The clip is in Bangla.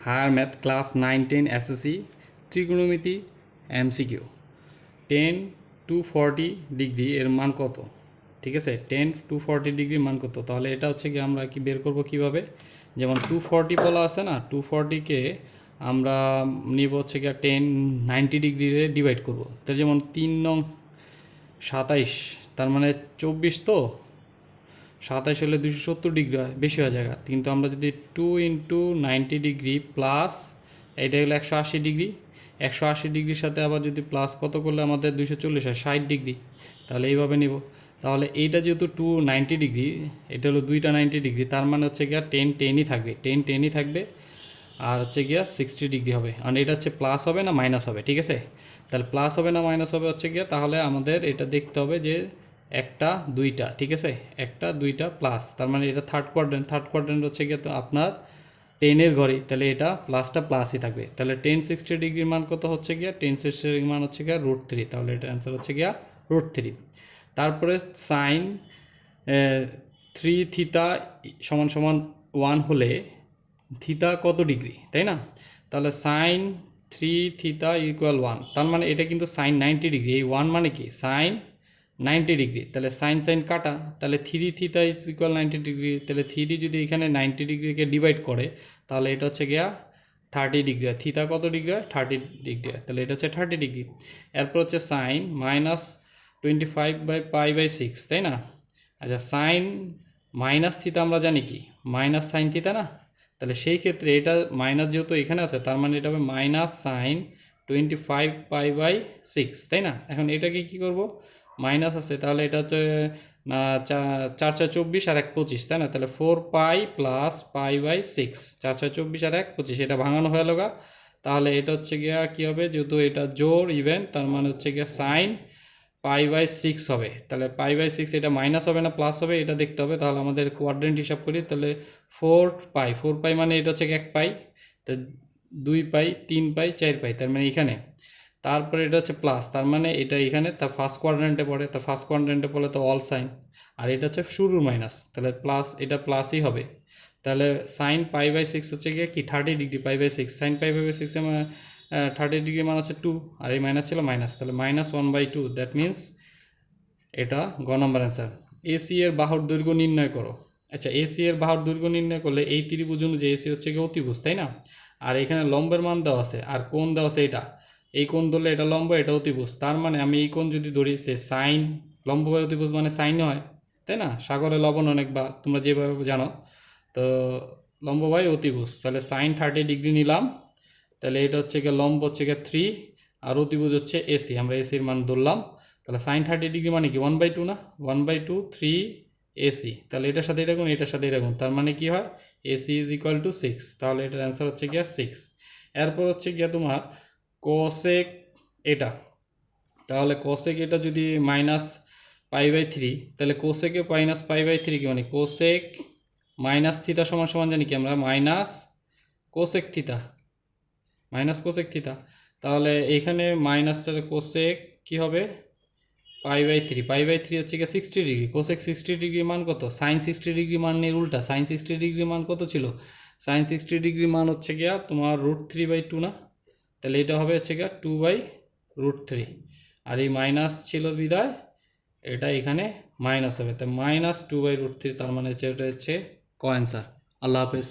হায়ার ম্যাথ ক্লাস 9-10 এসএসসি ত্রিকোণমিতি এমসিকিউ 10 to 40 ডিগ্রি এর মান কত? ঠিক আছে, 10 to 40 ডিগ্রির মান কত? তাহলে এটা হচ্ছে কি আমরা কি বের করব কিভাবে? যেমন 240 বলা আছে না, 240-কে আমরা নিব হচ্ছে গিয়ে 10 90 ডিগ্রিতে ডিভাইড করব। তাহলে যেমন 3 নং 27, তার মানে 24, তো 27 হলে 270 ডিগ্রি হয়, বেশি হয়ে যায়। কিন্তু আমরা যদি 2 ইন্টু 90 ডিগ্রি প্লাস এটা হলো 180 ডিগ্রি, 180 ডিগ্রির সাথে আবার যদি প্লাস কত করলে আমাদের 240 হয়, 60 ডিগ্রি। তাহলে এইভাবে নিব। তাহলে এইটা যেহেতু 290 ডিগ্রি, এটা হলো দুইটা 90 ডিগ্রি, তার মানে হচ্ছে গিয়া 10-10ই থাকবে, 10-10ই থাকবে। আর হচ্ছে গিয়া 60 ডিগ্রি হবে। আর এটা হচ্ছে প্লাস হবে না মাইনাস হবে? ঠিক আছে, তাহলে প্লাস হবে না মাইনাস হবে হচ্ছে গিয়া, তাহলে আমাদের এটা দেখতে হবে যে একটা দুইটা, ঠিক আছে, একটা দুইটা প্লাস, তার মানে এটা থার্ড কোয়াড্রেন্ট। থার্ড কোয়াড্রেন্ট হচ্ছে গিয়ে তো আপনার 10-এর ঘরে, তাহলে এটা প্লাসটা প্লাসই থাকবে। তাহলে 10-60 ডিগ্রির মান কত হচ্ছে গিয়া? 10-60 ডিগ্রির মান হচ্ছে গিয়া √3। তাহলে এটার অ্যান্সার হচ্ছে গিয়া √3। তারপরে সাইন 3 থিতা সমান সমান 1 হলে থিতা কত ডিগ্রি, তাই না? তাহলে সাইন 3 থিতা ইকুয়াল 1, তার মানে এটা কিন্তু সাইন 90 ডিগ্রি। এই 1 মানে কি? Sine 90 degree. তাহলে সাইন সাইন কাটা, তাহলে 3 থিতা ইজ ইকুয়াল 90 ডিগ্রি। তাহলে 3 যদি এখানে 90 ডিগ্রিকে ডিভাইড করে, তাহলে এটা হচ্ছে গিয়া 30 ডিগ্রি হয়। থিতা কত ডিগ্রি হয়? 30 ডিগ্রি হয়। তাহলে এটা হচ্ছে 30 ডিগ্রি। এরপর হচ্ছে সাইন -25/π/6, তাই না? আচ্ছা, সাইন মাইনাস থিতা আমরা জানি কি মাইনাস সাইন থিতা না? তাহলে সেই ক্ষেত্রে এটা মাইনাস যেহেতু এখানে আছে, তার মানে এটা হবে মাইনাস সাইন 25π/6, তাই না? এখন এটাকে কি করব? মাইনাস আছে, তাহলে এটা হচ্ছে 4/24 আর 1/25, তাই না? তাহলে 4π প্লাস π/6, 4/24 আর 1/25, এটা ভাঙানো হয়ে গেল। তাহলে এটা হচ্ছে গিয়া কি হবে? যেহেতু এটা জোড় ইভেন, তার মানে হচ্ছে গিয়া সাইন π/6 হবে। তাহলে π/6 এটা মাইনাস হবে না প্লাস হবে, এটা দেখতে হবে। তাহলে আমাদের কোয়াড্রেন্ট হিসাব করি, তাহলে 4π মানে এটা হচ্ছে 1 পাই, তো 2π 3π 4π, তার মানে এখানে। তারপরে এটা হচ্ছে প্লাস, তার মানে এটা এখানে, তা ফার্স্ট কোয়াড্রেন্টে পড়ে, তা ফার্স্ট কোয়াড্রেন্টে পড়লে তো অল সাইন। আর এটা হচ্ছে শুরুর মাইনাস, তাহলে প্লাস, এটা প্লাসই হবে। তাহলে সাইন π/6 হচ্ছে গিয়ে কি 30 ডিগ্রি। π/6 সাইন π/6 30 ডিগ্রি মান হচ্ছে 2, আর এই মাইনাস ছিল মাইনাস, তাহলে -1/2। দ্যাট মিন্স এটা গ নম্বর অ্যান্সার। এসি এর বাহুর দৈর্ঘ্য নির্ণয় করো। আচ্ছা, এসি এর বাহুর দৈর্ঘ্য নির্ণয় করলে এই ত্রিভুজ অনুযায়ী এসি হচ্ছে গিয়ে অতিভুজ, তাই না? আর এখানে লম্বের মান দেওয়া আছে আর কোণ দেওয়া আছে, এটা এই কোণ ধরলে এটা লম্ব, এটা অতিভুজ। তার মানে আমি এই কোণ যদি ধরি, সে সাইন, লম্ব বাই অতিভুজ মানে সাইন হয়, তাই না? সাগরে লবণ অনেক, বা তোমরা যেভাবে জানো, তো লম্ব বাই অতিভুজ। তাহলে সাইন 30 ডিগ্রি নিলাম, তাহলে এটা হচ্ছে গিয়ে লম্ব হচ্ছে গিয়ে 3, আর অতিভুজ হচ্ছে এসি, আমরা এসির মান ধরলাম। তাহলে সাইন 30 ডিগ্রি মানে কি 1/2 না? 1/2 3 এসি। তাহলে এটার সাথে এটা গুণ, এটার সাথে এটা গুণ, তার মানে কি হয়? AC is equal to 6। তাহলে এটার অ্যান্সার হচ্ছে গিয়া 6। এরপর হচ্ছে গিয়া তোমার কোসেক এটা। তাহলে কোসেক এটা যদি -π/3, তাহলে কোসেকে -π/3 কি মানে? কোসেক মাইনাস থিতা সমান সমান জানি কি আমরা? মাইনাস কোসেক থিতা, মাইনাস কোসেক থিতা। তাহলে এখানে মাইনাসটার কোসেক কি হবে? π/3, π/3 হচ্ছে গিয়ে 60 ডিগ্রি। কোসেক 60 ডিগ্রির মান কত? সাইন 60 ডিগ্রি মানের উল্টা। সাইন 60 ডিগ্রির মান কত ছিল? সাইন 60 ডিগ্রির মান হচ্ছে গিয়া তোমার √3/2 না? তাহলে এটা হবে হচ্ছে গিয়া 2/√3, আর এই মাইনাস ছিল বিদায় এটা এখানে মাইনাস হবে, তাই -2/√3, তার মানে হচ্ছে এটা হচ্ছে ক অ্যান্সার। আল্লাহ হাফেজ।